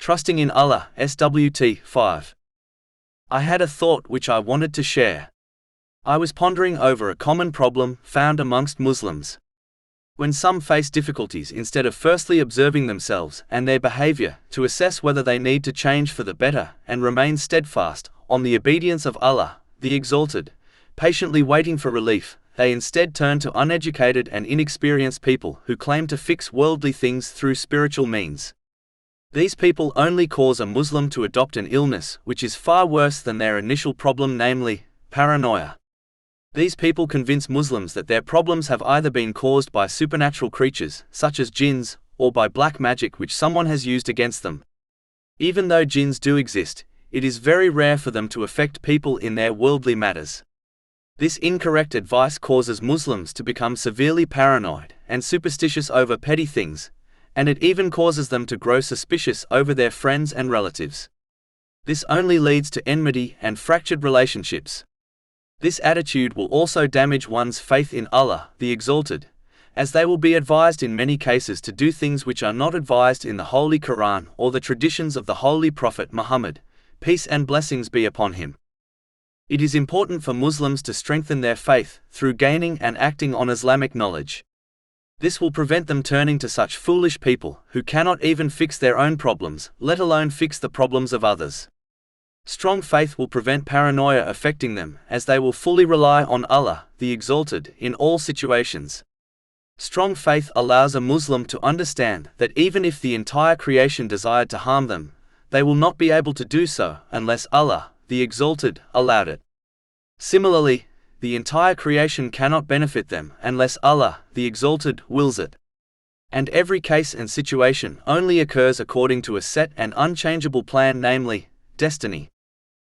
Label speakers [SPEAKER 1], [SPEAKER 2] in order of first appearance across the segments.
[SPEAKER 1] Trusting in Allah, SWT 5. I had a thought which I wanted to share. I was pondering over a common problem found amongst Muslims. When some face difficulties, instead of firstly observing themselves and their behavior to assess whether they need to change for the better and remain steadfast on the obedience of Allah, the Exalted, patiently waiting for relief, they instead turn to uneducated and inexperienced people who claim to fix worldly things through spiritual means. These people only cause a Muslim to adopt an illness which is far worse than their initial problem, namely, paranoia. These people convince Muslims that their problems have either been caused by supernatural creatures, such as jinns, or by black magic which someone has used against them. Even though jinns do exist, it is very rare for them to affect people in their worldly matters. This incorrect advice causes Muslims to become severely paranoid and superstitious over petty things, and it even causes them to grow suspicious over their friends and relatives. This only leads to enmity and fractured relationships. This attitude will also damage one's faith in Allah, the Exalted, as they will be advised in many cases to do things which are not advised in the Holy Quran or the traditions of the Holy Prophet Muhammad, peace and blessings be upon him. It is important for Muslims to strengthen their faith through gaining and acting on Islamic knowledge. This will prevent them turning to such foolish people who cannot even fix their own problems, let alone fix the problems of others. Strong faith will prevent paranoia affecting them, as they will fully rely on Allah, the Exalted, in all situations. Strong faith allows a Muslim to understand that even if the entire creation desired to harm them, they will not be able to do so unless Allah, the Exalted, allowed it. Similarly, the entire creation cannot benefit them unless Allah, the Exalted, wills it. And every case and situation only occurs according to a set and unchangeable plan, namely, destiny.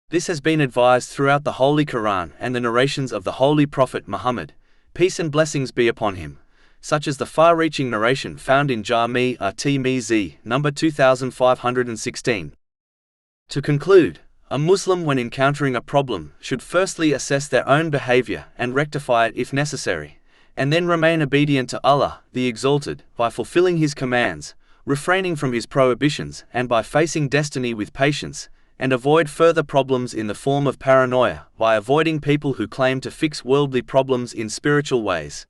[SPEAKER 1] This has been advised throughout the Holy Quran and the narrations of the Holy Prophet Muhammad, peace and blessings be upon him, such as the far-reaching narration found in Jami' at-Tirmidhi, number 2516. To conclude, a Muslim, when encountering a problem, should firstly assess their own behavior and rectify it if necessary, and then remain obedient to Allah, the Exalted, by fulfilling His commands, refraining from His prohibitions, and by facing destiny with patience, and avoid further problems in the form of paranoia by avoiding people who claim to fix worldly problems in spiritual ways.